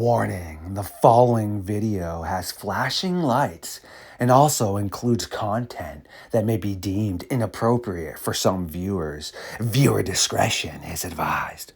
Warning, the following video has flashing lights and also includes content that may be deemed inappropriate for some viewers. Viewer discretion is advised.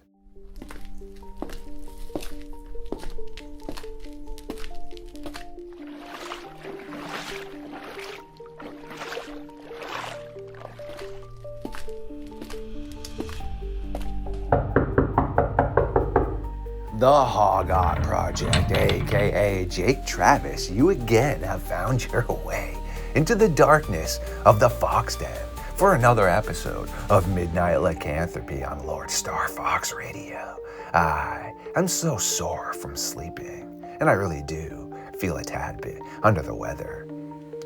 The Hoggatt Project, aka Jake Travis, you again have found your way into the darkness of the Fox Den for another episode of Midnight Lycanthropy on LordeStarfox Radio. I'm so sore from sleeping, and I really do feel a tad bit under the weather.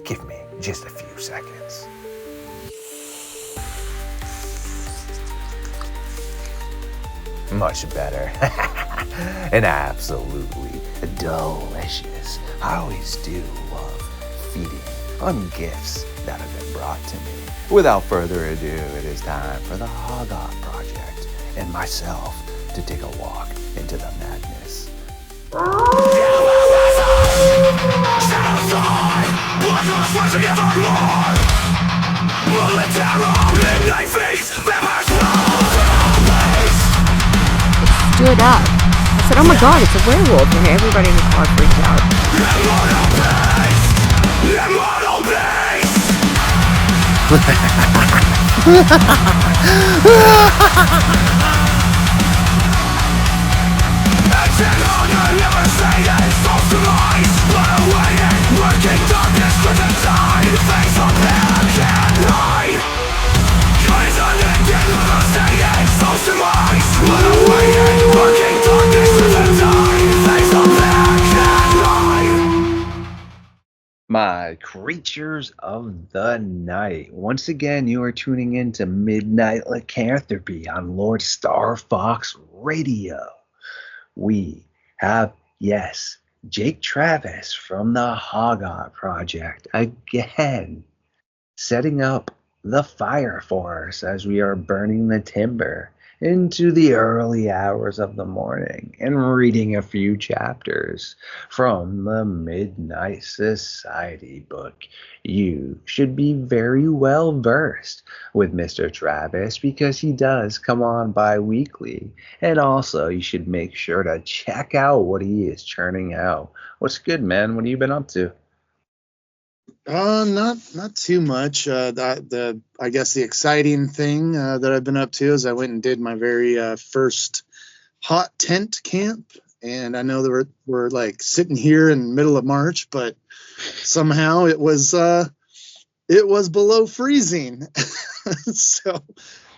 Give me just a few seconds. Much better. And absolutely delicious. I always do love feeding on gifts that have been brought to me. Without further ado, it is time for the Hoggatt Project and myself to take a walk into the madness. Stood up. I said, oh my god, it's a werewolf, and everybody in the car freaked out. My creatures of the night. Once again, you are tuning in to Midnight Lycanthropy on LordeStarfox Radio. We have, yes, Jake Travis from the Hoggatt Project again, setting up the fire for us as we are burning the timber into the early hours of the morning and reading a few chapters from the Midnight Society book. You should be very well versed with Mr. Travis because he does come on bi-weekly. And also you should make sure to check out what he is churning out. What's good, man? What have you been up to? Not too much. I guess the exciting thing that I've been up to is I went and did my very first hot tent camp, and I know that we're like sitting here in the middle of March, but somehow it was below freezing, so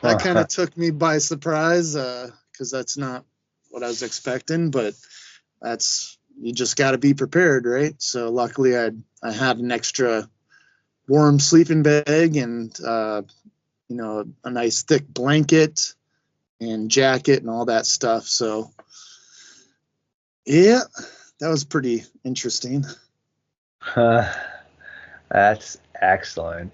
that kind of took me by surprise because that's not what I was expecting, but you just got to be prepared, right? So luckily I had an extra warm sleeping bag and a nice thick blanket and jacket and all that stuff. So yeah, that was pretty interesting. That's excellent.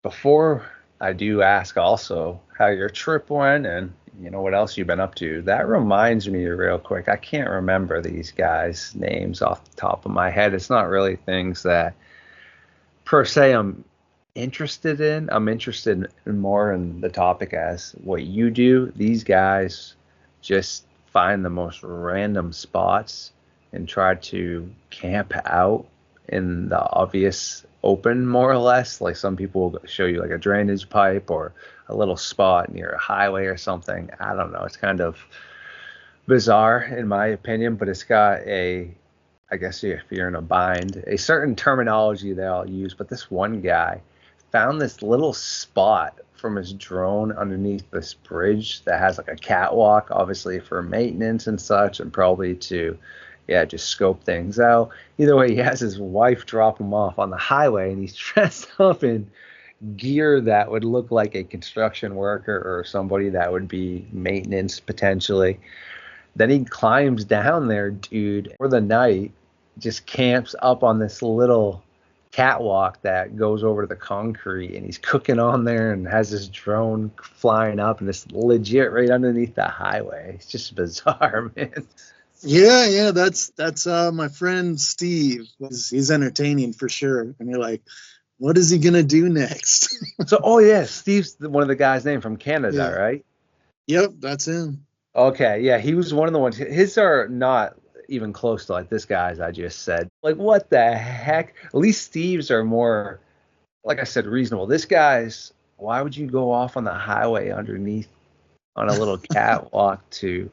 Before I do ask also how your trip went and what else you've been up to, that reminds me real quick. I can't remember these guys' names off the top of my head. It's not really things that per se I'm interested in. I'm interested in more in the topic as what you do. These guys just find the most random spots and try to camp out in the obvious open, more or less. Like some people will show you like a drainage pipe or a little spot near a highway or something. I don't know. It's kind of bizarre in my opinion, but it's got I guess if you're in a bind, a certain terminology they all use. But this one guy found this little spot from his drone underneath this bridge that has like a catwalk, obviously for maintenance and such, and probably to just scope things out. Either way, he has his wife drop him off on the highway, and he's dressed up in gear that would look like a construction worker or somebody that would be maintenance potentially. Then he climbs down there, dude, for the night, just camps up on this little catwalk that goes over the concrete, and he's cooking on there and has his drone flying up, and it's legit right underneath the highway. It's just bizarre, man. Yeah, that's my friend Steve. He's entertaining for sure. And you're like, what is he gonna do next? So, oh yeah, Steve's one of the guys named from Canada, Yeah. right? Yep, that's him. Okay, yeah, he was one of the ones. His are not even close to like this guy's I just said. Like, what the heck? At least Steve's are more, like I said, reasonable. This guy's, why would you go off on the highway underneath on a little catwalk to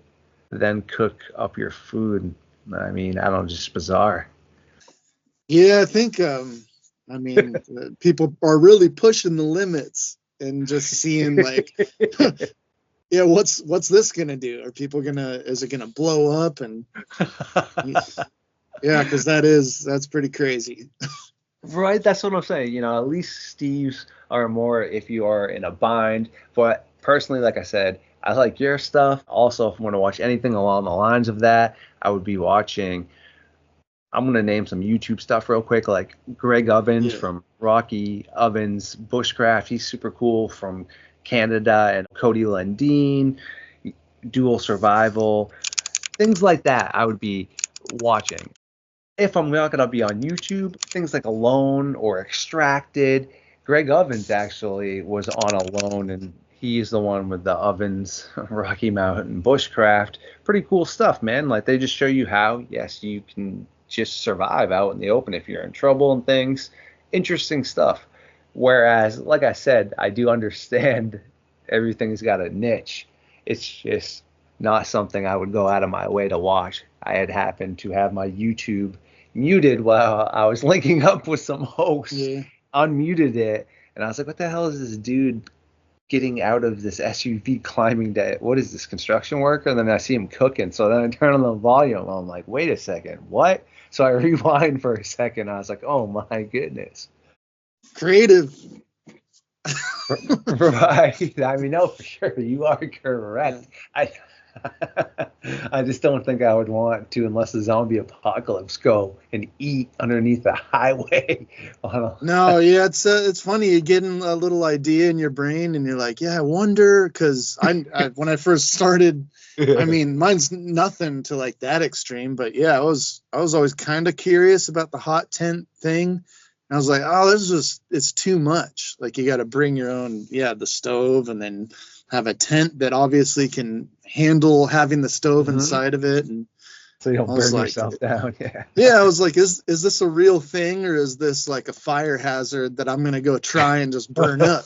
then cook up your food? I mean, I don't know, just bizarre. Yeah, I think people are really pushing the limits and just seeing like, yeah, what's this gonna do? Are people gonna is it gonna blow up? And yeah, because that's pretty crazy. Right, that's what I'm saying. You know, at least Steve's are more if you are in a bind. But personally, like I said, I like your stuff. Also, if I want to watch anything along the lines of that, I would be watching. I'm gonna name some YouTube stuff real quick, like Greg Ovens Yeah. from Rocky Ovens Bushcraft. He's super cool from Canada, and Cody Lundeen, Dual Survival, things like that. I would be watching. If I'm not going to be on YouTube, things like Alone or Extracted. Greg Ovens actually was on Alone, and he's the one with the Ovens Rocky Mountain Bushcraft. Pretty cool stuff, man. Like they just show you how, yes, you can just survive out in the open if you're in trouble and things. Interesting stuff. Whereas, like I said, I do understand everything's got a niche. It's just not something I would go out of my way to watch. I had happened to have my YouTube muted while I was linking up with some hosts, Yeah. unmuted it, and I was like, what the hell is this dude getting out of this SUV climbing to, what is this, construction worker? And then I see him cooking. So then I turn on the volume. I'm like, wait a second, what? So I rewind for a second. I was like, oh my goodness. Creative. Right. I mean, no, for sure. You are correct. Yeah. I just don't think I would want to unless the zombie apocalypse go and eat underneath the highway. No, yeah, it's funny. You get a little idea in your brain, and you're like, yeah, I wonder, because I when I first started, I mean, mine's nothing to like that extreme, but yeah, I was always kind of curious about the hot tent thing. And I was like, oh, this is just it's too much. Like you got to bring your own, the stove, and then have a tent that obviously can handle having the stove inside of it, and so you don't I was burn like, yourself down. Yeah. yeah, I was like, is this a real thing, or is this like a fire hazard that I'm gonna go try and just burn up?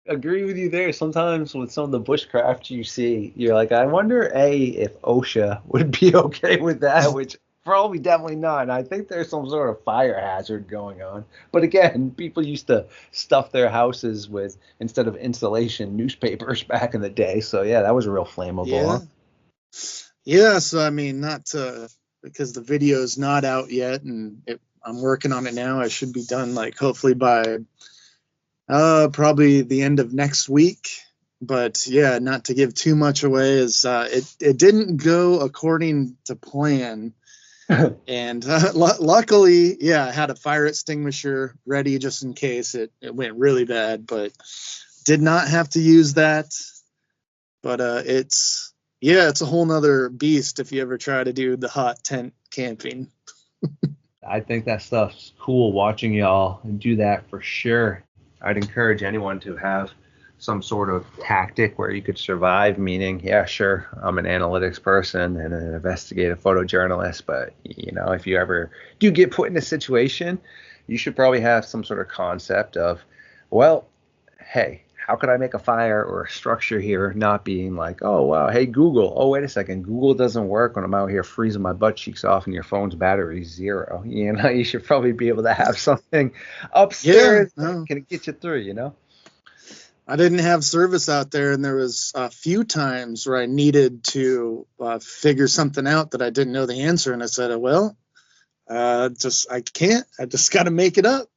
Agree with you there. Sometimes with some of the bushcraft you see, you're like, I wonder, if OSHA would be okay with that, which probably definitely not. And I think there's some sort of fire hazard going on. But again, people used to stuff their houses with, instead of insulation, newspapers back in the day. So yeah, that was real flammable. Yeah. Huh? Yeah, so I mean, not because the video's not out yet, and I'm working on it now. I should be done like hopefully by probably the end of next week. But yeah, not to give too much away, is it didn't go according to plan, and luckily, yeah, I had a fire extinguisher ready just in case it went really bad, but did not have to use that. But it's a whole nother beast if you ever try to do the hot tent camping. I think that stuff's cool watching y'all do that for sure. I'd encourage anyone to have some sort of tactic where you could survive, meaning, yeah, sure, I'm an analytics person and an investigative photojournalist, but, if you ever do get put in a situation, you should probably have some sort of concept of, well, hey, how could I make a fire or a structure here not being like, oh, wow, hey, Google. Oh, wait a second. Google doesn't work when I'm out here freezing my butt cheeks off and your phone's battery's 0. You should probably be able to have something upstairs that can get you through. I didn't have service out there, and there was a few times where I needed to figure something out that I didn't know the answer, and I said, well, I can't. I just got to make it up.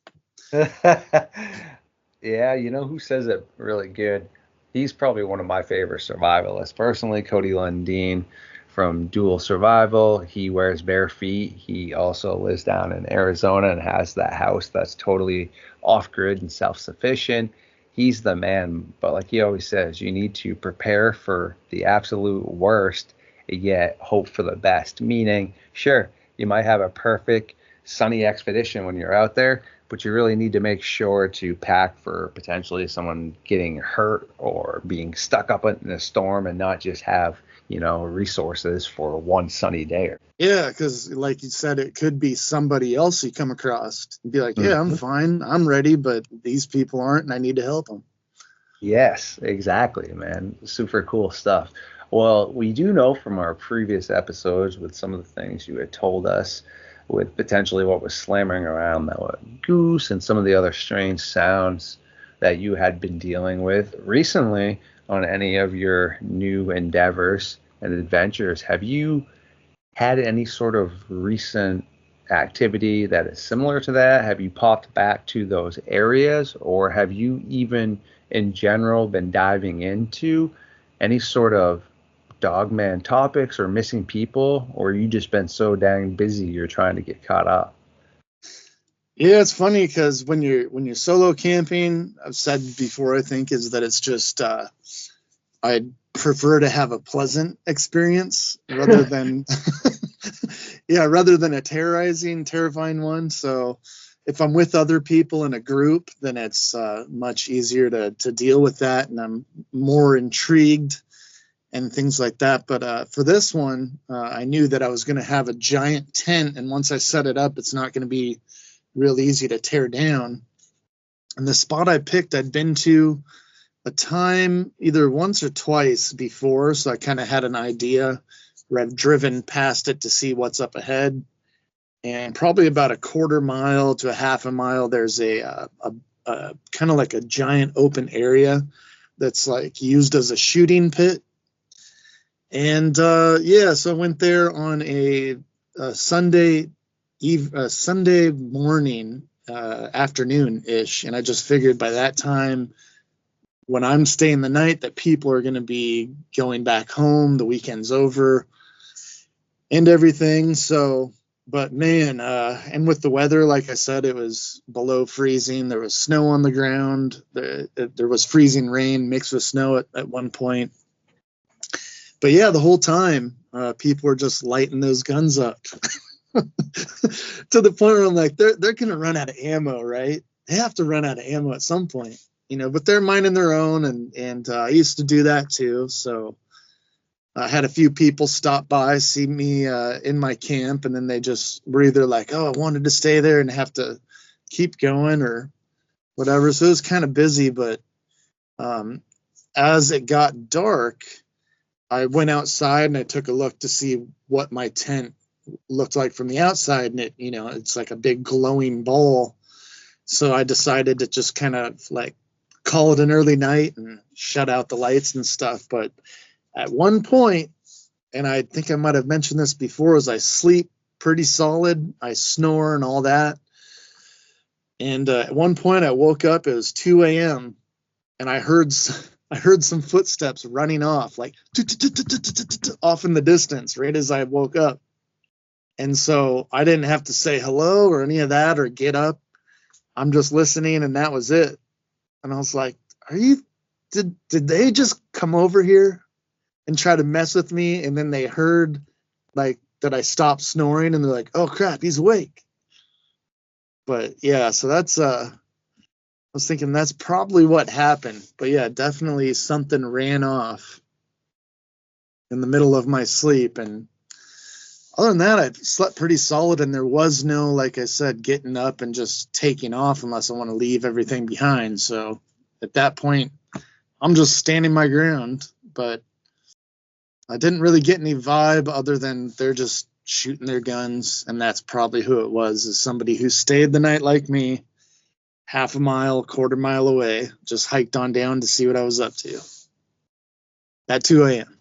Yeah, who says it really good? He's probably one of my favorite survivalists. Personally, Cody Lundeen from Dual Survival. He wears bare feet. He also lives down in Arizona and has that house that's totally off-grid and self-sufficient. He's the man. But like he always says, you need to prepare for the absolute worst yet hope for the best. Meaning, sure, you might have a perfect sunny expedition when you're out there, but you really need to make sure to pack for potentially someone getting hurt or being stuck up in a storm, and not just have, resources for one sunny day. Yeah, because like you said, it could be somebody else you come across and be like, yeah, I'm Mhm. fine, I'm ready, but these people aren't, and I need to help them. Yes, exactly, man. Super cool stuff. Well, we do know from our previous episodes with some of the things you had told us, with potentially what was slamming around that goose and some of the other strange sounds that you had been dealing with recently on any of your new endeavors and adventures. Have you had any sort of recent activity that is similar to that? Have you popped back to those areas, or have you even in general been diving into any sort of Dogman topics or missing people, or you just been so dang busy you're trying to get caught up? Yeah, it's funny because when you're solo camping, I've said before, I think, is that it's just I'd prefer to have a pleasant experience rather than yeah, rather than a terrifying one. So if I'm with other people in a group, then it's much easier to deal with that, and I'm more intrigued and things like that. But for this one, I knew that I was going to have a giant tent, and once I set it up, it's not going to be real easy to tear down. And the spot I picked, I'd been to a time either once or twice before, so I kind of had an idea where I've driven past it to see what's up ahead. And probably about a quarter mile to a half a mile, there's a kind of like a giant open area that's like used as a shooting pit. And yeah, so I went there on a Sunday morning, afternoon ish, and I just figured by that time, when I'm staying the night, that people are going to be going back home, the weekend's over, and everything. So, but man, and with the weather, like I said, it was below freezing. There was snow on the ground. There was freezing rain mixed with snow at one point. But yeah, the whole time, people were just lighting those guns up to the point where I'm like, they're going to run out of ammo, right? They have to run out of ammo at some point, but they're minding their own. And I used to do that too. So I had a few people stop by, see me in my camp, and then they just were either like, oh, I wanted to stay there and have to keep going or whatever. So it was kind of busy, but as it got dark, I went outside and I took a look to see what my tent looked like from the outside, and it's like a big glowing ball. So I decided to just kind of like call it an early night and shut out the lights and stuff. But at one point, and I think I might have mentioned this before, is I sleep pretty solid, I snore and all that. And at one point I woke up, it was 2 a.m. and I heard some footsteps running off, like off in the distance, right as I woke up. And so I didn't have to say hello or any of that or get up. I'm just listening, and that was it. And I was like, did they just come over here and try to mess with me? And then they heard like that I stopped snoring, and they're like, oh crap, he's awake. But yeah, so that's I was thinking that's probably what happened. But yeah, definitely something ran off in the middle of my sleep. And other than that, I slept pretty solid, and there was no, like I said, getting up and just taking off unless I want to leave everything behind. So at that point, I'm just standing my ground. But I didn't really get any vibe other than they're just shooting their guns, and that's probably who it was, is somebody who stayed the night like me, half a mile, quarter mile away, just hiked on down to see what I was up to at 2 a.m.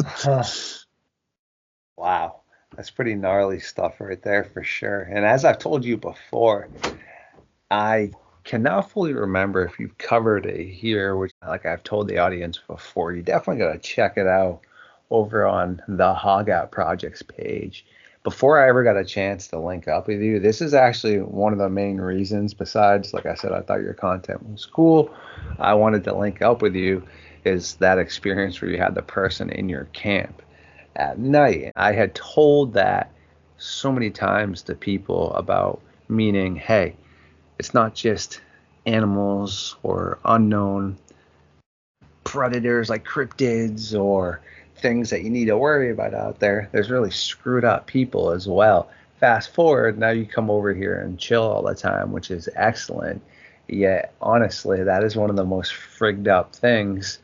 Huh. Wow, that's pretty gnarly stuff right there for sure. And as I've told you before, I cannot fully remember if you've covered it here, which, like I've told the audience before, you definitely got to check it out over on the Hoggatt Projects page. Before I ever got a chance to link up with you, this is actually one of the main reasons, besides, like I said, I thought your content was cool, I wanted to link up with you, is that experience where you had the person in your camp at night. I had told that so many times to people about meaning, hey, it's not just animals or unknown predators like cryptids or things that you need to worry about out there. There's really screwed up people as well. Fast forward, now you come over here and chill all the time, which is excellent. Yet, honestly, that is one of the most frigged up things.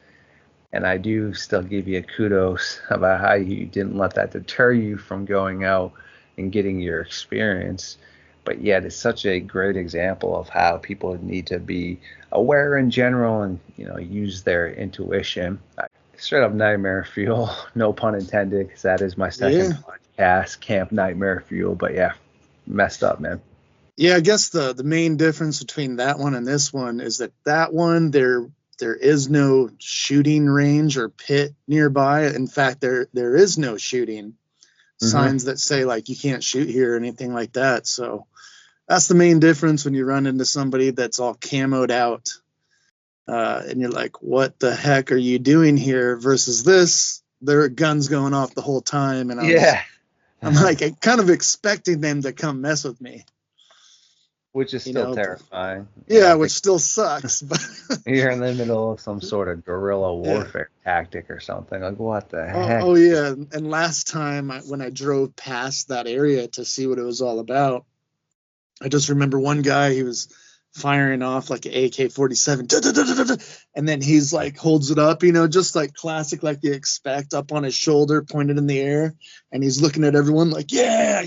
And I do still give you kudos about how you didn't let that deter you from going out and getting your experience. But yet, it's such a great example of how people need to be aware in general and, use their intuition. Straight up nightmare fuel, no pun intended, because that is my second podcast, Camp Nightmare Fuel. But yeah, messed up, man. Yeah, I guess the main difference between that one and this one is that one there is no shooting range or pit nearby. In fact, there is no shooting signs that say like you can't shoot here or anything like that. So that's the main difference when you run into somebody that's all camoed out. And you're like, what the heck are you doing here? Versus this, there are guns going off the whole time. And I'm like, kind of expecting them to come mess with me. Which is still terrifying. Yeah, which still sucks. But you're in the middle of some sort of guerrilla warfare tactic or something. Like, what the heck? Oh, yeah. And last time when I drove past that area to see what it was all about, I just remember one guy, he was firing off like an AK-47, and then he's like holds it up, just like classic, like you expect, up on his shoulder, pointed in the air, and he's looking at everyone like, yeah.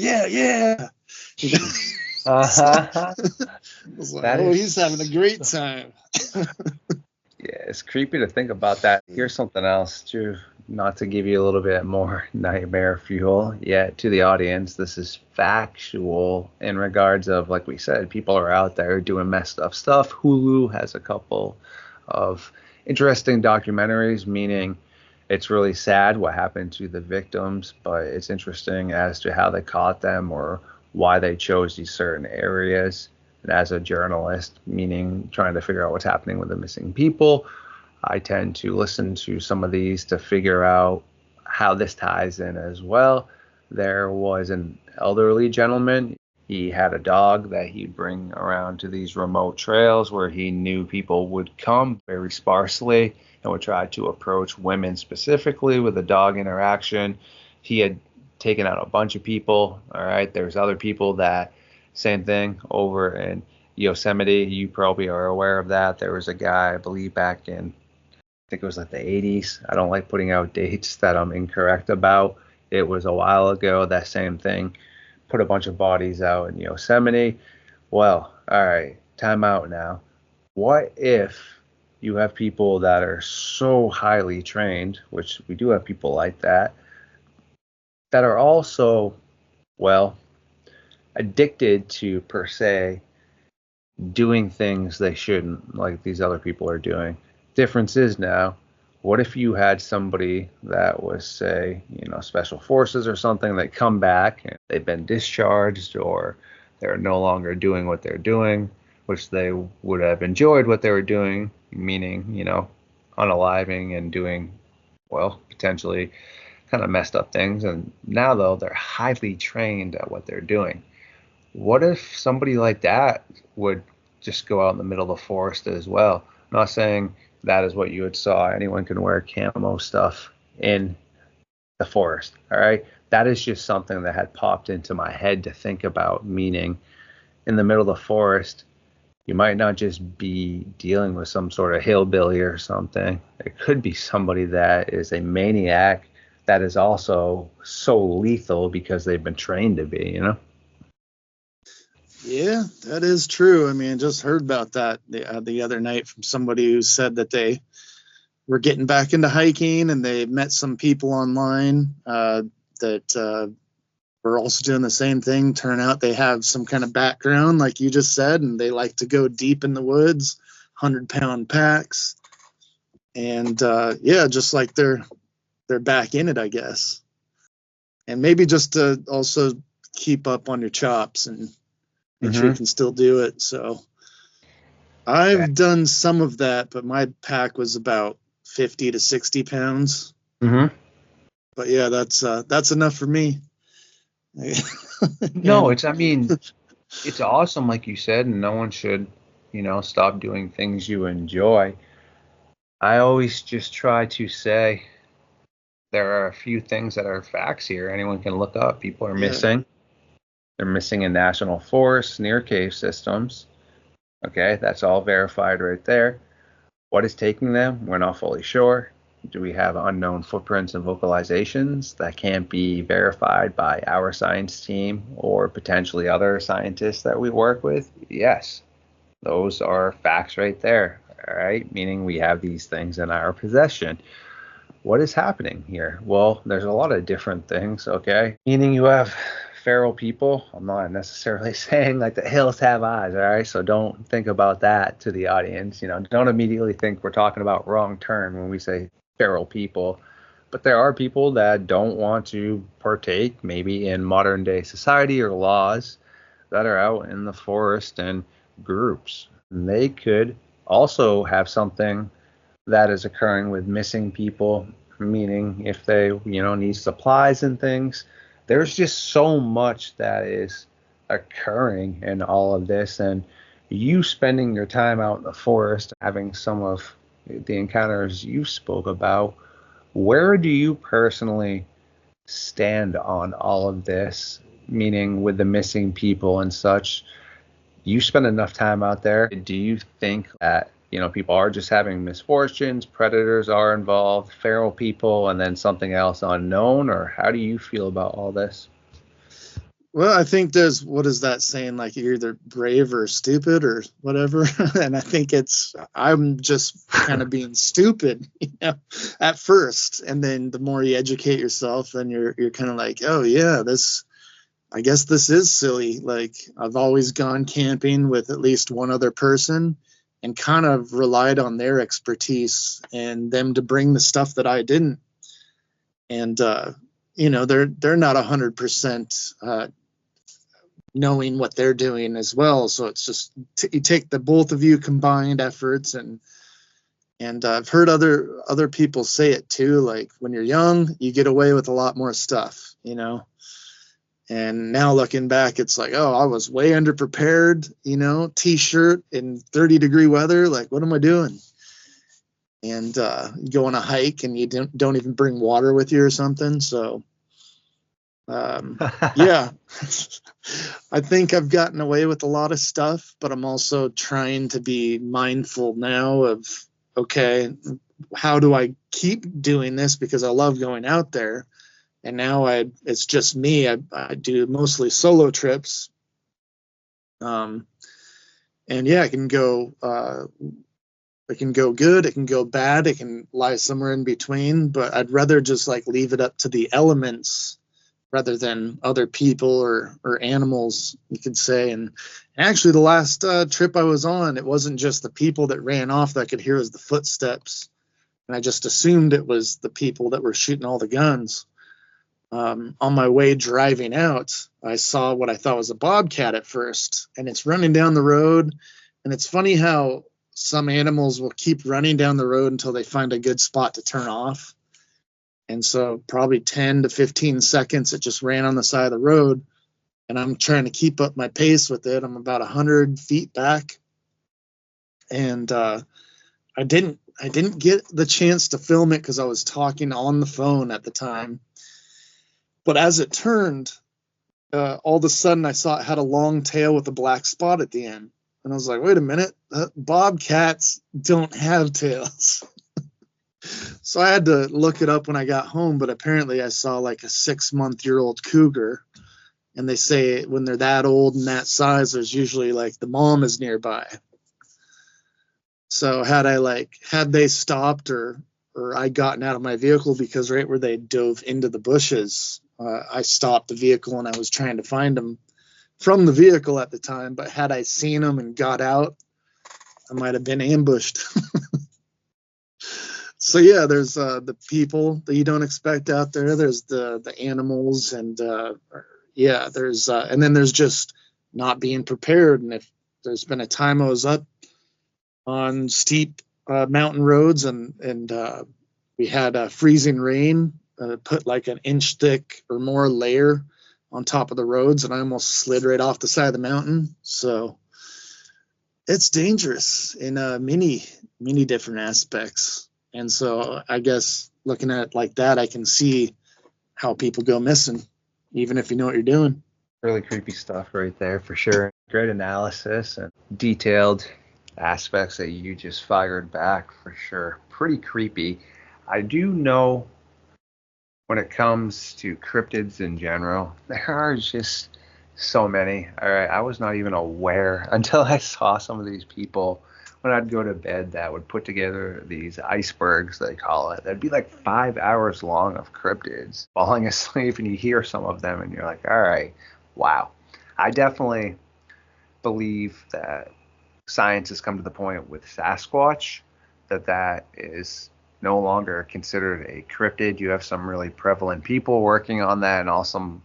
I was like, he's having a great time. Yeah, it's creepy to think about that. Here's something else too, not to give you a little bit more nightmare fuel. Yeah, to the audience, this is factual in regards of, like we said, people are out there doing messed up stuff. Hulu has a couple of interesting documentaries, meaning it's really sad what happened to the victims, but it's interesting as to how they caught them or why they chose these certain areas. And as a journalist, meaning trying to figure out what's happening with the missing people, I tend to listen to some of these to figure out how this ties in as well. There was an elderly gentleman. He had a dog that he'd bring around to these remote trails where he knew people would come very sparsely and would try to approach women specifically with a dog interaction. He had taken out a bunch of people. All right. There's other people that same thing over in Yosemite. You probably are aware of that. There was a guy, I believe, back in, I think it was like the 80s. I don't like putting out dates that I'm incorrect about. It was a while ago, that same thing. Put a bunch of bodies out in Yosemite. Well, all right, time out now. What if you have people that are so highly trained, which we do have people like that are also, addicted to, per se, doing things they shouldn't, like these other people are doing. Difference is now, what if you had somebody that was, say, special forces or something, that come back and they've been discharged or they're no longer doing what they're doing, which they would have enjoyed what they were doing, meaning, unaliving and doing, potentially kind of messed up things. And now, though, they're highly trained at what they're doing. What if somebody like that would just go out in the middle of the forest as well? I'm not saying that is what you had saw. Anyone can wear camo stuff in the forest. All right. That is just something that had popped into my head to think about, meaning in the middle of the forest, you might not just be dealing with some sort of hillbilly or something. It could be somebody that is a maniac that is also so lethal because they've been trained to be, Yeah, that is true. I mean, just heard about that the other night from somebody who said that they were getting back into hiking and they met some people online that were also doing the same thing. Turn out they have some kind of background, like you just said, and they like to go deep in the woods, 100-pound packs. And just like they're back in it, I guess. And maybe just to also keep up on your chops and make sure you can still do it. So I've done some of that, but my pack was about 50 to 60 pounds. Mm-hmm. But yeah, that's enough for me. No, And I mean, it's awesome, like you said, and no one should, stop doing things you enjoy. I always just try to say there are a few things that are facts here. Anyone can look up. People are yeah, missing. They're missing in national forests near cave systems. Okay, that's all verified right there. What is taking them? We're not fully sure. Do we have unknown footprints and vocalizations that can't be verified by our science team or potentially other scientists that we work with? Yes, those are facts right there. All right, meaning we have these things in our possession. What is happening here? Well, there's a lot of different things, okay? Meaning you have feral people. I'm not necessarily saying like the hills have eyes, all right? So don't think about that to the audience. Don't immediately think we're talking about wrong turn when we say feral people. But there are people that don't want to partake maybe in modern day society or laws that are out in the forest and groups. And they could also have something that is occurring with missing people, meaning if they, need supplies and things. There's just so much that is occurring in all of this. And you spending your time out in the forest, having some of the encounters you spoke about, where do you personally stand on all of this? Meaning with the missing people and such, you spend enough time out there. Do you think that, people are just having misfortunes, predators are involved, feral people, and then something else unknown? Or how do you feel about all this? well, I think there's, what is that saying? Like you're either brave or stupid or whatever. And I think I'm just kind of being stupid, at first. And then the more you educate yourself, then you're kind of like, oh yeah, I guess this is silly. Like I've always gone camping with at least one other person and kind of relied on their expertise and them to bring the stuff that I didn't. And they're not 100% knowing what they're doing as well. So it's just you take the both of you combined efforts, and I've heard other people say it too. Like when you're young, you get away with a lot more stuff, And now looking back, it's like, oh, I was way underprepared, t-shirt in 30-degree weather. Like, what am I doing? And you go on a hike and you don't even bring water with you or something. So, yeah, I think I've gotten away with a lot of stuff, but I'm also trying to be mindful now of, okay, how do I keep doing this? Because I love going out there. And now it's just me. I do mostly solo trips. And yeah, it can go good, it can go bad, it can lie somewhere in between, but I'd rather just like leave it up to the elements rather than other people or animals, you could say. And actually the last trip I was on, it wasn't just the people that ran off that I could hear, was the footsteps. And I just assumed it was the people that were shooting all the guns. On my way driving out, I saw what I thought was a bobcat at first, and it's running down the road. And it's funny how some animals will keep running down the road until they find a good spot to turn off. And so probably 10 to 15 seconds, it just ran on the side of the road, and I'm trying to keep up my pace with it. I'm about 100 feet back, and I didn't get the chance to film it because I was talking on the phone at the time. But as it turned, all of a sudden I saw it had a long tail with a black spot at the end. And I was like, wait a minute, bobcats don't have tails. So I had to look it up when I got home, but apparently I saw like a 6-month-old cougar. And they say when they're that old and that size, there's usually like the mom is nearby. So had they stopped or I gotten out of my vehicle, because right where they dove into the bushes, I stopped the vehicle and I was trying to find them from the vehicle at the time. But had I seen them and got out, I might have been ambushed. So yeah, there's the people that you don't expect out there. There's the animals, and yeah, there's and then there's just not being prepared. And if there's been a time I was up on steep mountain roads, and we had freezing rain, put like an inch thick or more layer on top of the roads, and I almost slid right off the side of the mountain. So it's dangerous in many different aspects. And so I guess looking at it like that, I can see how people go missing, even if you know what you're doing. Really creepy stuff right there for sure. Great analysis and detailed aspects that you just fired back for sure. Pretty creepy. I do know when it comes to cryptids in general, there are just so many. All right, I was not even aware until I saw some of these people when I'd go to bed that would put together these icebergs, they call it. That'd be like 5 hours long of cryptids falling asleep, and you hear some of them, and you're like, all right, wow. I definitely believe that science has come to the point with Sasquatch that is no longer considered a cryptid. You have some really prevalent people working on that, and also some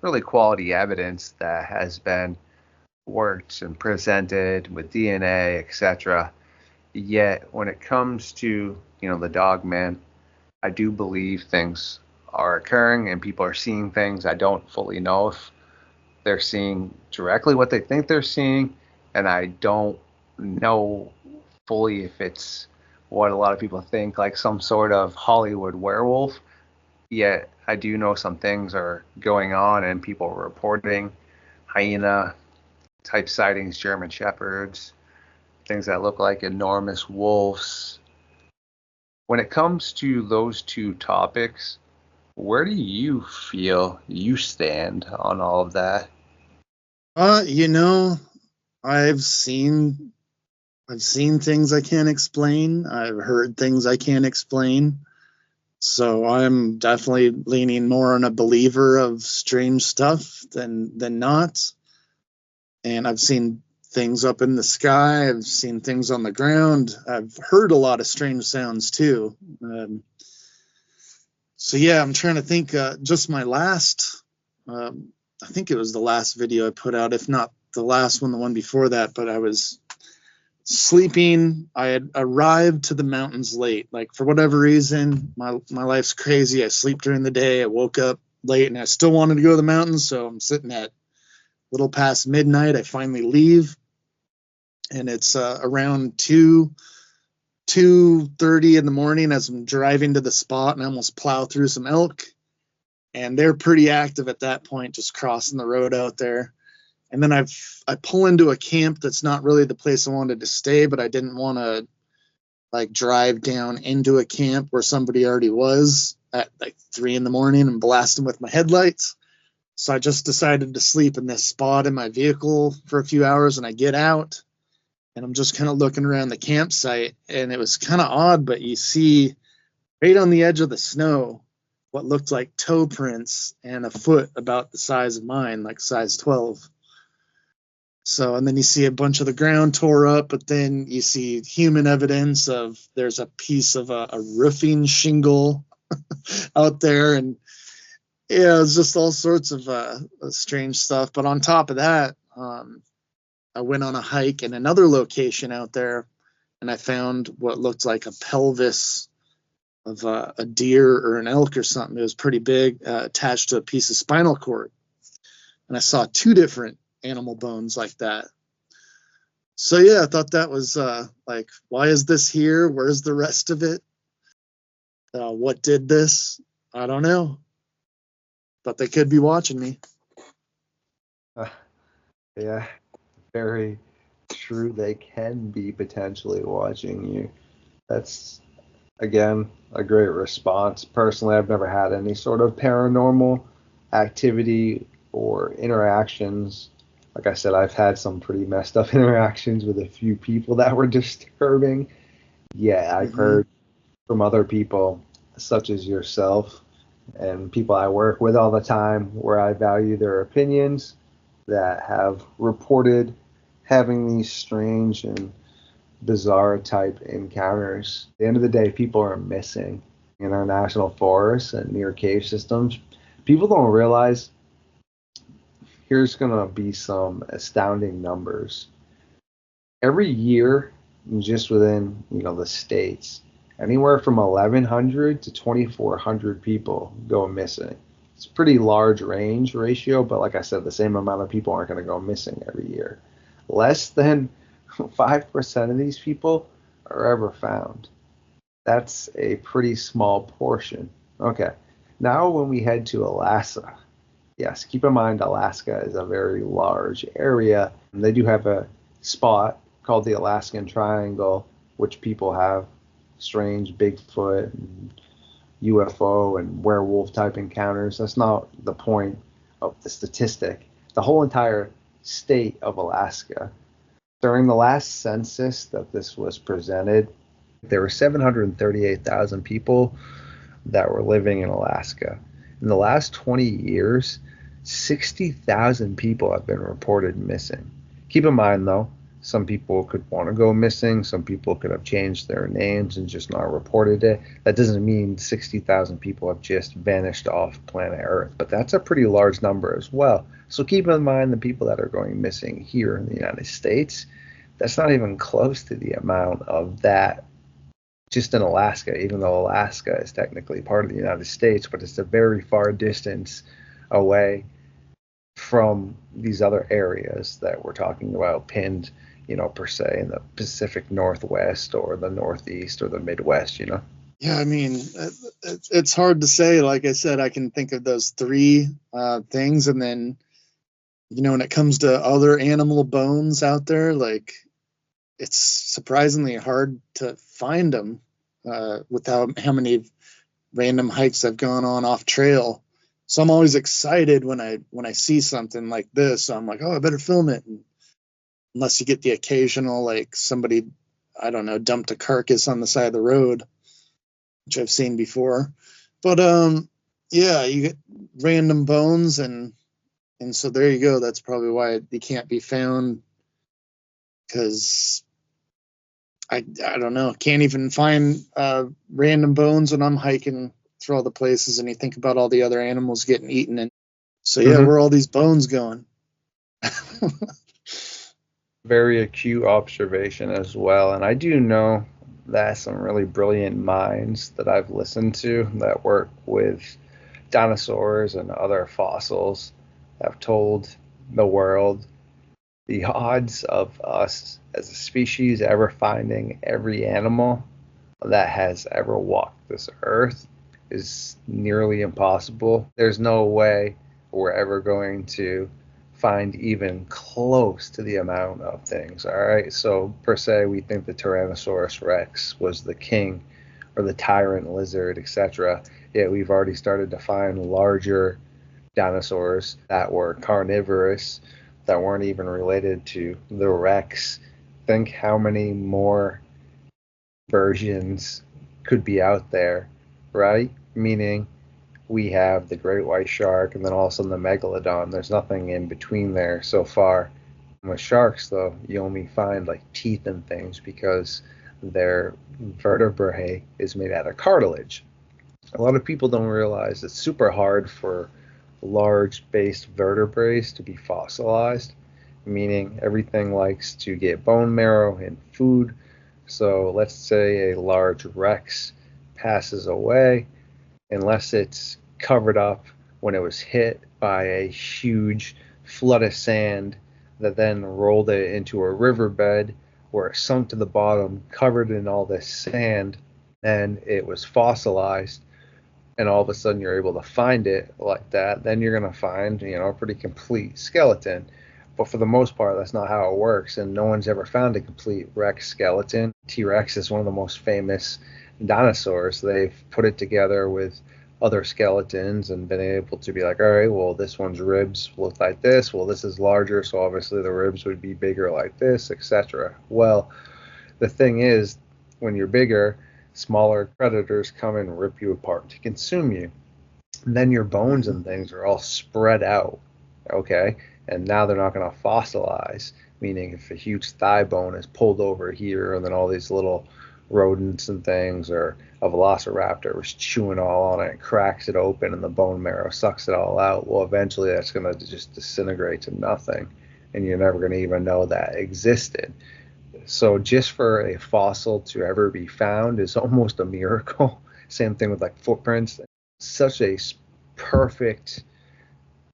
really quality evidence that has been worked and presented with DNA, etc. Yet when it comes to, the Dogman, I do believe things are occurring and people are seeing things. I don't fully know if they're seeing directly what they think they're seeing, and I don't know fully if it's what a lot of people think, like some sort of Hollywood werewolf. Yet I do know some things are going on and people are reporting hyena type sightings, German shepherds, things that look like enormous wolves. When it comes to those two topics, where do you feel you stand on all of that? I've seen things I can't explain. I've heard things I can't explain. So I'm definitely leaning more on a believer of strange stuff than not. And I've seen things up in the sky. I've seen things on the ground. I've heard a lot of strange sounds too. So yeah, I'm trying to think. Just my last, I think it was the last video I put out, if not the last one, the one before that. But I was sleeping. I had arrived to the mountains late. Like, for whatever reason, my life's crazy. I sleep during the day. I woke up late and I still wanted to go to the mountains. So I'm sitting at a little past midnight. I finally leave, and it's around 2:30 in the morning as I'm driving to the spot, and I almost plow through some elk, and they're pretty active at that point, just crossing the road out there. And then I pull into a camp that's not really the place I wanted to stay, but I didn't want to like drive down into a camp where somebody already was at like 3 in the morning and blast them with my headlights. So I just decided to sleep in this spot in my vehicle for a few hours, and I get out and I'm just kind of looking around the campsite, and it was kind of odd, but you see right on the edge of the snow what looked like toe prints and a foot about the size of mine, like size 12. So, and then you see a bunch of the ground tore up, but then you see human evidence of there's a piece of a roofing shingle out there, and yeah, it's just all sorts of strange stuff. But on top of that, I went on a hike in another location out there, and I found what looked like a pelvis of a deer or an elk or something. It was pretty big, attached to a piece of spinal cord. And I saw 2 different animal bones like that. So yeah, I thought that was like, why is this here? Where's the rest of it? What did this? I don't know. But they could be watching me. Yeah, very true. They can be potentially watching you. That's, again, a great response. Personally, I've never had any sort of paranormal activity or interactions. Like I said, I've had some pretty messed up interactions with a few people that were disturbing. Yeah, I've heard from other people, such as yourself, and people I work with all the time, where I value their opinions, that have reported having these strange and bizarre type encounters. At the end of the day, people are missing in our national forests and near cave systems. People don't realize, here's going to be some astounding numbers. Every year, just within, the states. Anywhere from 1,100 to 2,400 people go missing. It's a pretty large range ratio, but like I said, the same amount of people aren't going to go missing every year. Less than 5% of these people are ever found. That's a pretty small portion. Okay, now when we head to Alaska, yes, keep in mind Alaska is a very large area. And they do have a spot called the Alaskan Triangle, which people have strange Bigfoot and UFO and werewolf type encounters. That's not the point of the statistic. The whole entire state of Alaska, during the last census that this was presented, there were 738,000 people that were living in Alaska. In the last 20 years, 60,000 people have been reported missing. Keep in mind, though, some people could want to go missing. Some people could have changed their names and just not reported it. That doesn't mean 60,000 people have just vanished off planet Earth, but that's a pretty large number as well. So keep in mind the people that are going missing here in the United States. That's not even close to the amount of that just in Alaska, even though Alaska is technically part of the United States, but it's a very far distance away from these other areas that we're talking about pinned, per se in the Pacific Northwest or the Northeast or the Midwest, Yeah, I mean, it's hard to say. Like I said, I can think of those three things, and then, when it comes to other animal bones out there, like it's surprisingly hard to find them without how many random hikes I've gone on off trail. So I'm always excited when I see something like this. So I'm like, oh, I better film it. And unless you get the occasional, like somebody, I don't know, dumped a carcass on the side of the road, which I've seen before. But yeah, you get random bones, and so there you go. That's probably why they can't be found, because I don't know, can't even find random bones when I'm hiking through all the places, and you think about all the other animals getting eaten. And so yeah, where are all these bones going? Very acute observation as well. And I do know that some really brilliant minds that I've listened to that work with dinosaurs and other fossils have told the world the odds of us as a species ever finding every animal that has ever walked this earth is nearly impossible. There's no way we're ever going to find even close to the amount of things. All right, so per se, we think the Tyrannosaurus Rex was the king or the tyrant lizard, etc. Yet we've already started to find larger dinosaurs that were carnivorous, that weren't even related to the Rex. Think how many more versions could be out there, right? Meaning we have the great white shark and then all of a sudden the megalodon. There's nothing in between there so far. And with sharks, though, you only find like teeth and things because their vertebrae is made out of cartilage. A lot of people don't realize it's super hard for large-based vertebrae to be fossilized, meaning everything likes to get bone marrow and food. So let's say a large Rex passes away, unless it's covered up when it was hit by a huge flood of sand that then rolled it into a riverbed where it sunk to the bottom, covered in all this sand, and it was fossilized, and all of a sudden you're able to find it like that, then you're going to find, a pretty complete skeleton. But for the most part, that's not how it works, and no one's ever found a complete Rex skeleton. T-Rex is one of the most famous dinosaurs. They've put it together with other skeletons and been able to be like, all right, well, this one's ribs look like this. Well, this is larger, so obviously the ribs would be bigger like this, etc. Well, the thing is, when you're bigger, smaller predators come and rip you apart to consume you. And then your bones and things are all spread out, okay? And now they're not going to fossilize, meaning if a huge thigh bone is pulled over here and then all these little rodents and things, or a velociraptor was chewing all on it, cracks it open, and the bone marrow sucks it all out, well, eventually that's going to just disintegrate to nothing, and you're never going to even know that existed. So just for a fossil to ever be found is almost a miracle. Same thing with like footprints. Such a perfect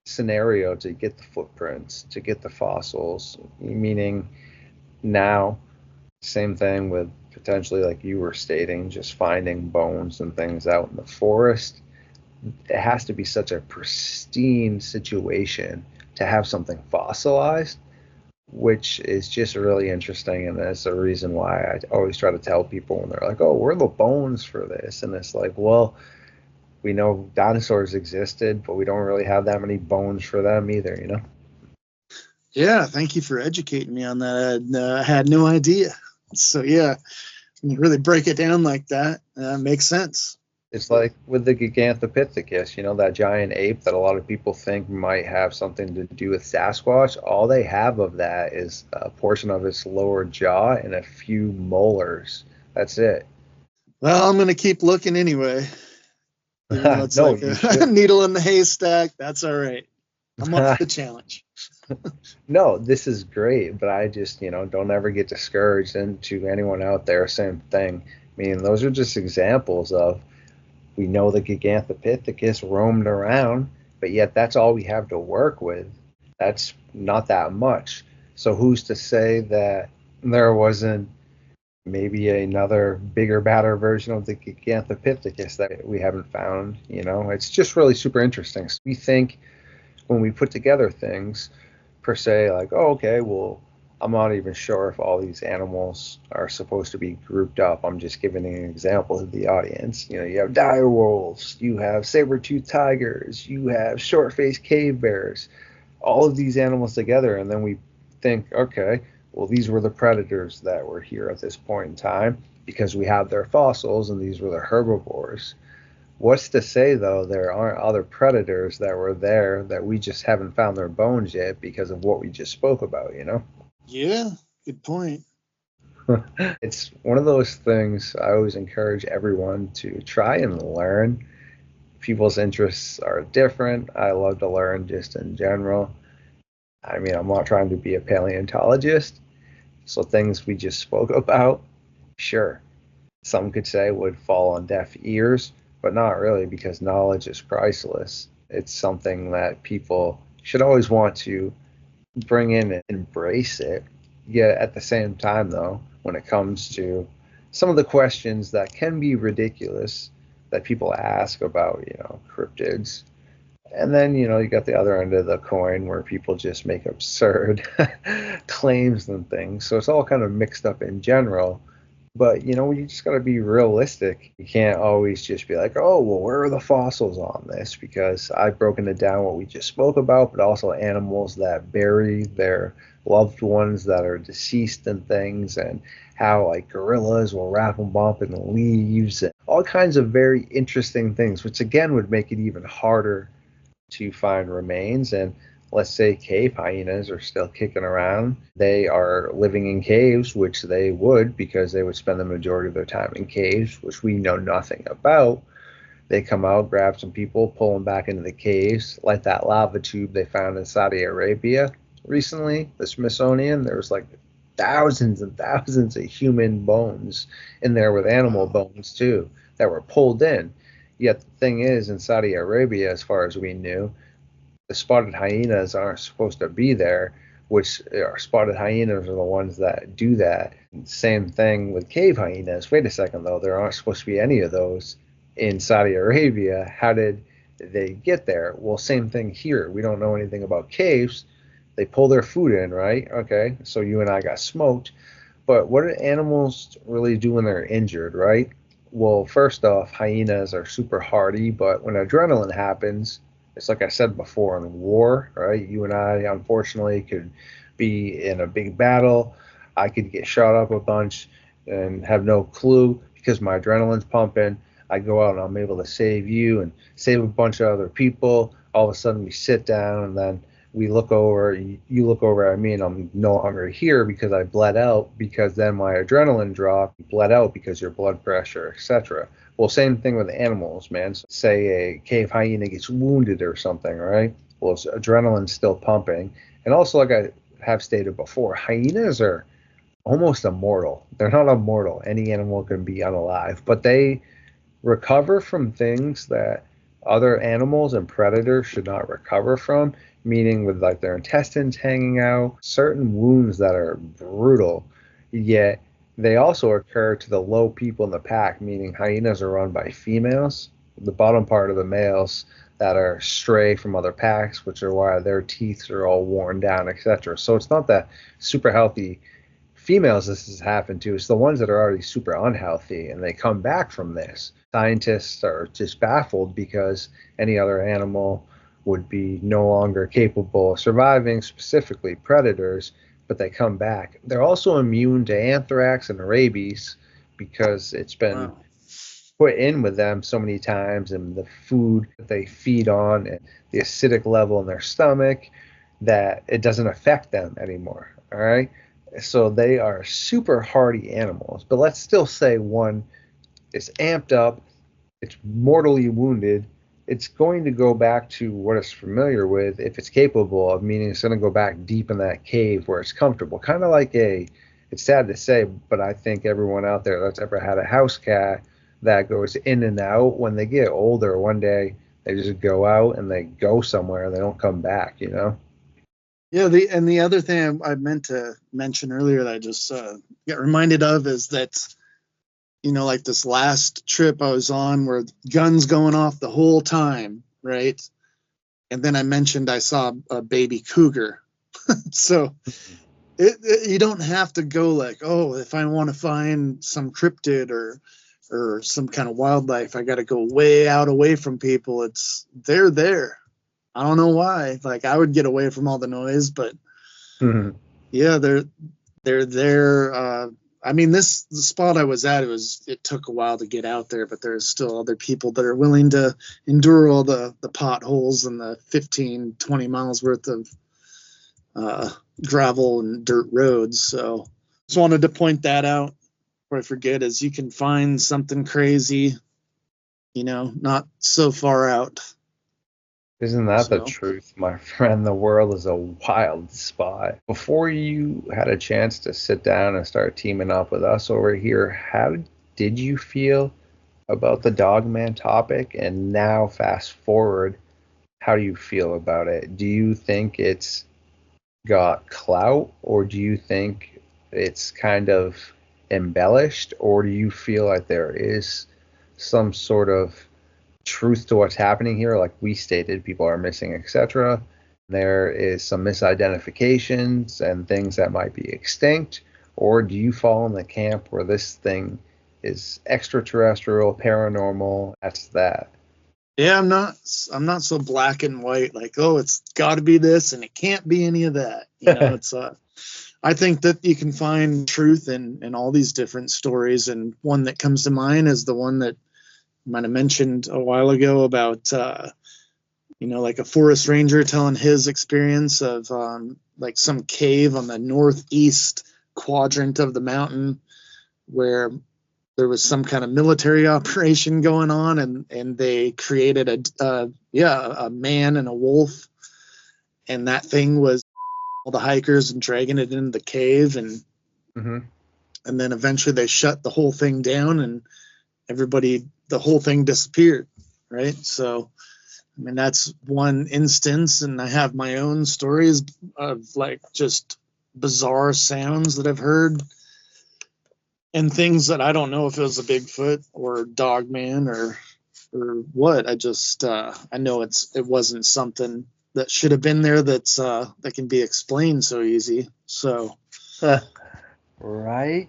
scenario to get the footprints, to get the fossils, meaning now, same thing with potentially like you were stating, just finding bones and things out in the forest. It has to be such a pristine situation to have something fossilized, which is just really interesting. And that's the reason why I always try to tell people when they're like, oh, where are the bones for this? And it's like, well, we know dinosaurs existed, but we don't really have that many bones for them either, you know? Yeah, thank you for educating me on that. I had no idea. So yeah, when you really break it down like that, makes sense. It's like with the Gigantopithecus, you know, that giant ape that a lot of people think might have something to do with Sasquatch. All they have of that is a portion of its lower jaw and a few molars. That's it. Well, I'm going to keep looking anyway. Even though it's No, like you a should. needle in the haystack, that's all right. I'm up for the challenge. No, this is great, but I just, don't ever get discouraged. And to anyone out there, same thing. I mean, those are just examples of we know the Gigantopithecus roamed around, but yet that's all we have to work with. That's not that much. So who's to say that there wasn't maybe another bigger, badder version of the Gigantopithecus that we haven't found? It's just really super interesting. So we think when we put together things, per se, like, oh, okay, well, I'm not even sure if all these animals are supposed to be grouped up. I'm just giving an example to the audience. You have dire wolves, you have saber-toothed tigers, you have short-faced cave bears, all of these animals together, and then we think, okay, well, these were the predators that were here at this point in time because we have their fossils, and these were the herbivores. What's to say, though, there aren't other predators that were there that we just haven't found their bones yet because of what we just spoke about, Yeah, good point. It's one of those things I always encourage everyone to try and learn. People's interests are different. I love to learn just in general. I mean, I'm not trying to be a paleontologist, so things we just spoke about, sure, some could say would fall on deaf ears, but not really because knowledge is priceless. It's something that people should always want to bring in and embrace it. Yet at the same time, though, when it comes to some of the questions that can be ridiculous that people ask about, cryptids, and then, you got the other end of the coin where people just make absurd claims and things. So it's all kind of mixed up in general. But, you just got to be realistic. You can't always just be like, oh, well, where are the fossils on this? Because I've broken it down what we just spoke about, but also animals that bury their loved ones that are deceased and things, and how like gorillas will wrap them up in leaves and all kinds of very interesting things, which again would make it even harder to find remains. And let's say cave hyenas are still kicking around. They are living in caves, which they would because they would spend the majority of their time in caves, which we know nothing about. They come out, grab some people, pull them back into the caves, like that lava tube they found in Saudi Arabia recently, the Smithsonian. There was like thousands and thousands of human bones in there with animal bones too that were pulled in. Yet the thing is, in Saudi Arabia, as far as we knew, the spotted hyenas aren't supposed to be there, which are spotted hyenas are the ones that do that. Same thing with cave hyenas. Wait a second, though, there aren't supposed to be any of those in Saudi Arabia. How did they get there? Well, same thing here. We don't know anything about caves. They pull their food in, right? Okay, so you and I got smoked. But what do animals really do when they're injured, right? Well, first off, hyenas are super hardy, but when adrenaline happens, it's like I said before in war, right? You and I, unfortunately, could be in a big battle. I could get shot up a bunch and have no clue because my adrenaline's pumping. I go out and I'm able to save you and save a bunch of other people. All of a sudden, we sit down and then we look over, you look over at me, and I'm no longer here because I bled out, because then my adrenaline dropped, bled out because your blood pressure, etc. Well, same thing with animals, man. So say a cave hyena gets wounded or something, right? Well, adrenaline's still pumping. And also, like I have stated before, hyenas are almost immortal. They're not immortal. Any animal can be unalive, but they recover from things that other animals and predators should not recover from, meaning with like their intestines hanging out, certain wounds that are brutal, yet they also occur to the low people in the pack, meaning hyenas are run by females, the bottom part of the males that are stray from other packs, which are why their teeth are all worn down, etc. So it's not that super healthy females this has happened to. It's the ones that are already super unhealthy and they come back from this. Scientists are just baffled because any other animal would be no longer capable of surviving, specifically predators, but they come back. They're also immune to anthrax and rabies because it's been Wow. put in with them so many times, and the food that they feed on and the acidic level in their stomach, that it doesn't affect them anymore. All right. So they are super hardy animals, but let's still say one is amped up, it's mortally wounded, it's going to go back to what it's familiar with if it's capable of, meaning it's going to go back deep in that cave where it's comfortable. Kind of like it's sad to say, but I think everyone out there that's ever had a house cat that goes in and out, when they get older, one day they just go out and they go somewhere and they don't come back, you know? Yeah, the other thing I meant to mention earlier that I just got reminded of is that, like this last trip I was on where guns going off the whole time, right? And then I mentioned I saw a baby cougar. So you don't have to go like, oh, if I want to find some cryptid or some kind of wildlife, I got to go way out away from people. They're there. I don't know why. Like I would get away from all the noise, but Mhm. yeah, they're there. I mean, the spot I was at, it took a while to get out there, but there's still other people that are willing to endure all the potholes and the 15, 20 miles worth of gravel and dirt roads. So just wanted to point that out before I forget, is you can find something crazy, not so far out. Isn't that the So truth, my friend? The world is a wild spot. Before you had a chance to sit down and start teaming up with us over here, how did you feel about the Dogman topic? And now, fast forward, how do you feel about it? Do you think it's got clout, or do you think it's kind of embellished, or do you feel like there is some sort of truth to what's happening here? Like we stated, people are missing, etc. There is some misidentifications and things that might be extinct, or do you fall in the camp where this thing is extraterrestrial, paranormal? That's that. yeah, I'm not so black and white, like, oh, it's got to be this and it can't be any of that. It's I think that you can find truth in all these different stories, and one that comes to mind is the one that I might have mentioned a while ago about like a forest ranger telling his experience of like some cave on the northeast quadrant of the mountain where there was some kind of military operation going on, and they created a man and a wolf, and that thing was all the hikers and dragging it into the cave, and Hmm. and then eventually they shut the whole thing down, and the whole thing disappeared, right? So I mean, that's one instance, and I have my own stories of like just bizarre sounds that I've heard and things that I don't know if it was a Bigfoot or Dogman or what. I know it wasn't something that should have been there that can be explained so easy. So Right?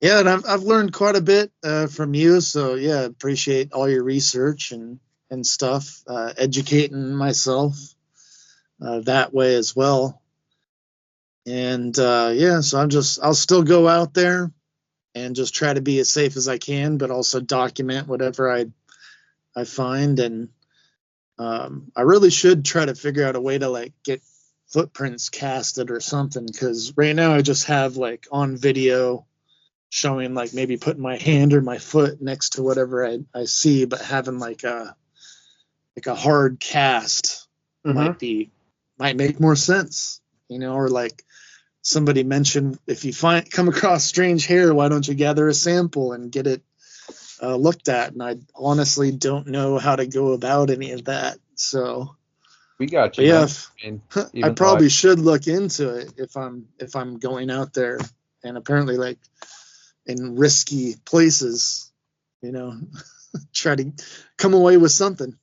yeah, and I've learned quite a bit from you. So yeah, appreciate all your research and stuff, educating myself that way as well. And yeah, so I'll still go out there and just try to be as safe as I can, but also document whatever I find. And I really should try to figure out a way to like get footprints casted or something, because right now I just have like on video showing like maybe putting my hand or my foot next to whatever I see, but having like a hard cast Hmm. might make more sense, or like somebody mentioned if you come across strange hair, why don't you gather a sample and get it looked at? And I honestly don't know how to go about any of that. So We got but you, yeah, man. I mean, I even though probably should look into it if I'm going out there, and apparently like in risky places, you know, try to come away with something.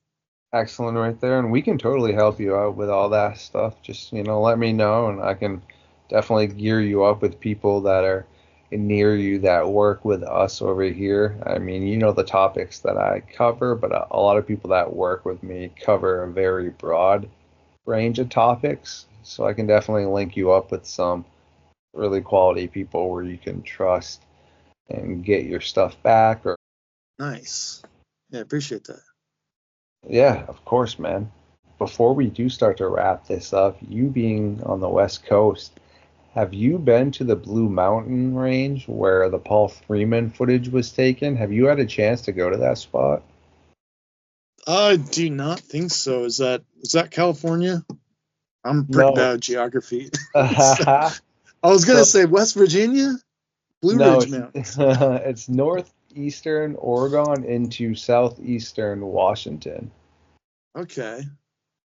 excellent right there, and we can totally help you out with all that stuff. Just, let me know, and I can definitely gear you up with people that are near you that work with us over here. I mean, the topics that I cover, but a lot of people that work with me cover a very broad range of topics. So I can definitely link you up with some really quality people where you can trust and get your stuff back. Or Nice. Yeah, appreciate that. yeah, of course, man. Before we do start to wrap this up, you being on the West Coast, have you been to the Blue Mountain Range where the Paul Freeman footage was taken? Have you had a chance to go to that spot? I do not think so. Is that California? I'm pretty No. bad at geography. So, So, I was gonna say West Virginia, Blue no, Ridge it's Mountains. it's northeastern Oregon into southeastern Washington. Okay.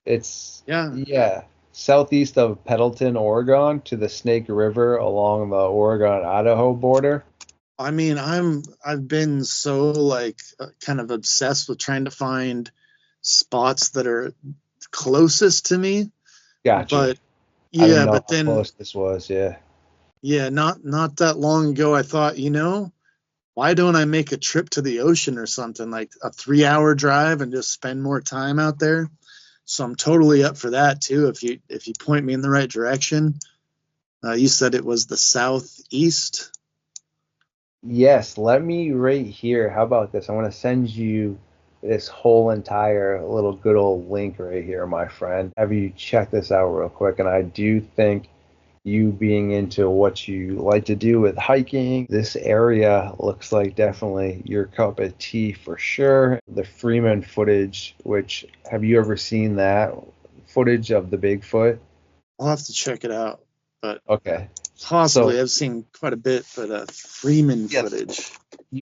It's Yeah. yeah, southeast of Pendleton, Oregon, to the Snake River along the Oregon-Idaho border. I mean, I've been so like kind of obsessed with trying to find spots that are closest to me, Gotcha. but I didn't yeah, know but how then close this was. Yeah. yeah, not that long ago I thought, why don't I make a trip to the ocean or something, like a 3-hour drive and just spend more time out there? So I'm totally up for that too. If you point me in the right direction. You said it was the southeast. Yes, let me right here. How about this? I want to send you this whole entire little good old link right here, my friend. Have you check this out real quick? And I do think you being into what you like to do with hiking, this area looks like definitely your cup of tea for sure. The Freeman footage, which have you ever seen that footage of the Bigfoot? I'll have to check it out, but Okay. possibly So I've seen quite a bit, but Freeman yes, footage.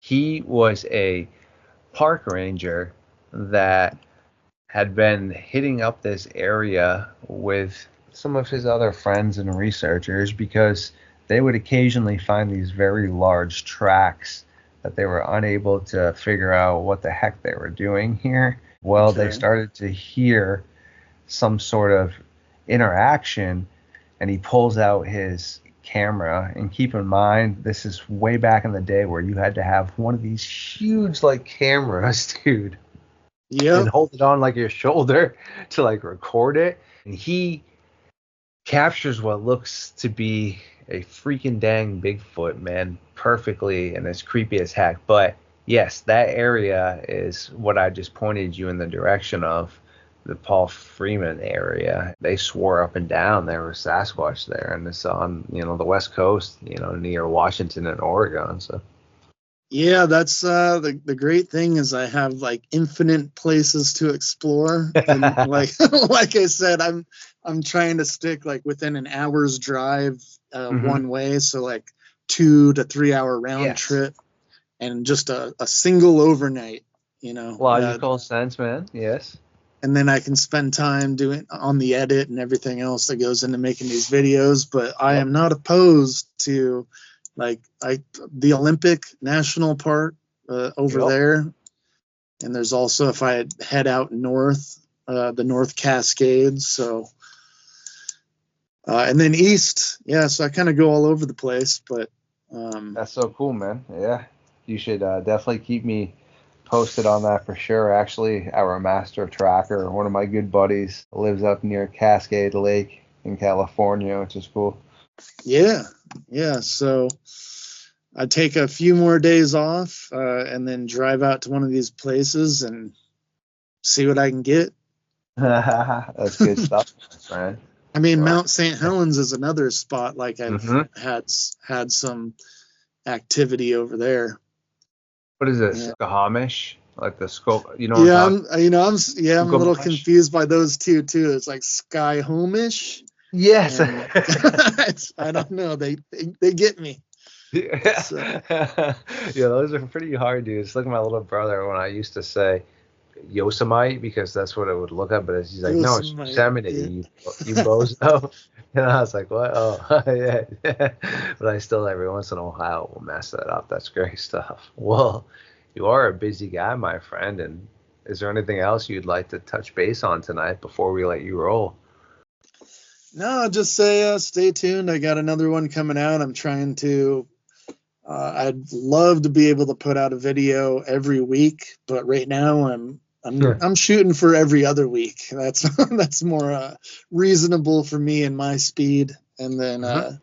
he was a park ranger that had been hitting up this area with some of his other friends and researchers because they would occasionally find these very large tracks that they were unable to figure out what the heck they were doing here. Well, they Okay. started to hear some sort of interaction, and he pulls out his camera. And keep in mind, this is way back in the day where you had to have one of these huge like cameras, dude, and Yep. hold it on like your shoulder to like record it. And he captures what looks to be a freaking dang Bigfoot, man, perfectly, and it's creepy as heck. But yes, that area is what I just pointed you in the direction of, the Paul Freeman area. They swore up and down there was Sasquatch there, and it's on, the West Coast, near Washington and Oregon. So Yeah, that's the great thing is I have like infinite places to explore, and like like I said, I'm trying to stick like within an hour's drive hmm one way, so like 2 to 3 hour round yes, trip, and just a single overnight, you know, uh, logical sense, man. Yes. and then I can spend time doing on the edit and everything else that goes into making these videos. But I Yep. am not opposed to like the Olympic National Park over Yep. there, and there's also if I head out north, the North Cascades. So and then east, yeah. So I kind of go all over the place, but That's so cool, man. Yeah. You should definitely keep me posted on that for sure. Actually, our master tracker, one of my good buddies, lives up near Cascade Lake in California, which is cool. yeah, yeah. So I take a few more days off and then drive out to one of these places and see what I can get. That's good stuff, man. I mean, Well, Mount St. Helens is another spot like I've hmm had some activity over there. what is this? Yeah, Skokomish? Like the scope? You know what I'm yeah, talking? I'm a little Skokomish? confused by those two too. It's like Sky Homish Yes. And I don't know. They get me. Yeah. So, Yeah, those are pretty hard, dude. It's like my little brother when I used to say Yosemite because that's what it would look up, but he's like, no, it's Yosemite, Yosemite, yeah. you bozo. And I was like, what? Oh, yeah. But I still every once in a while will mess that up. That's great stuff. Well, you are a busy guy, my friend, and is there anything else you'd like to touch base on tonight before we let you roll? No, I'll just say stay tuned. I got another one coming out. I'm trying to. I'd love to be able to put out a video every week, but right now I'm shooting for every other week. That's more reasonable for me and my speed. And then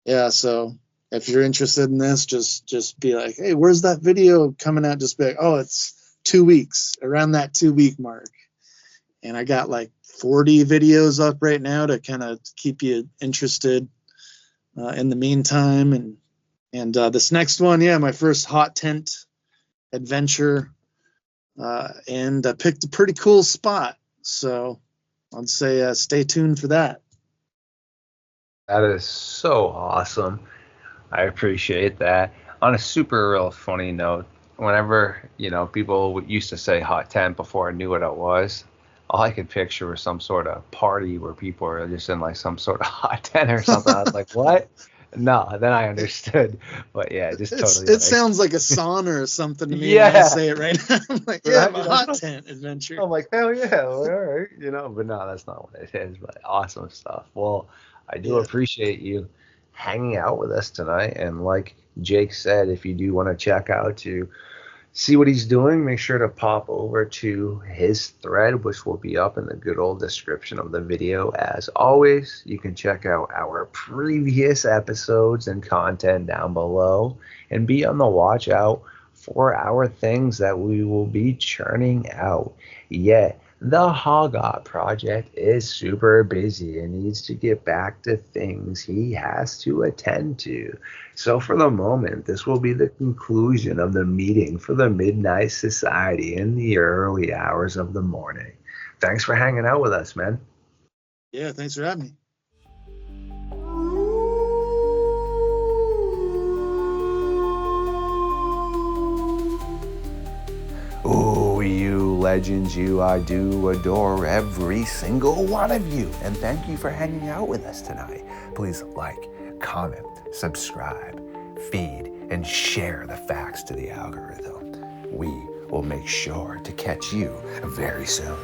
yeah, so if you're interested in this, just be like, hey, where's that video coming out? Just be like, oh, it's 2 weeks, around that 2 week mark. And I got like 40 videos up right now to kind of keep you interested in the meantime. And this next one, yeah, my first hot tent adventure, and I picked a pretty cool spot. So I'd say stay tuned for that. That is so awesome. I appreciate that. On a super real funny note, whenever, people used to say hot tent before I knew what it was, all I could picture was some sort of party where people are just in like some sort of hot tent or something. I was like, what? No, then I understood. But yeah, just totally. It sounds like a sauna or something to me when I Yeah. say it right now. I'm like, yeah, a hot tent adventure. I'm like, hell yeah, all right, but no, that's not what it is. But awesome stuff. Well, I do appreciate you hanging out with us tonight. And like Jake said, if you do want to check out to see what he's doing, make sure to pop over to his thread, which will be up in the good old description of the video. As always, you can check out our previous episodes and content down below and be on the watch out for our things that we will be churning out. Yeah, the Hoggatt project is super busy and needs to get back to things he has to attend to. So for the moment, this will be the conclusion of the meeting for the Midnight Society in the early hours of the morning. Thanks for hanging out with us, man. Yeah, thanks for having me. Oh, you legends, I do adore every single one of you. And thank you for hanging out with us tonight. Please like, comment, subscribe, feed, and share the facts to the algorithm. We will make sure to catch you very soon.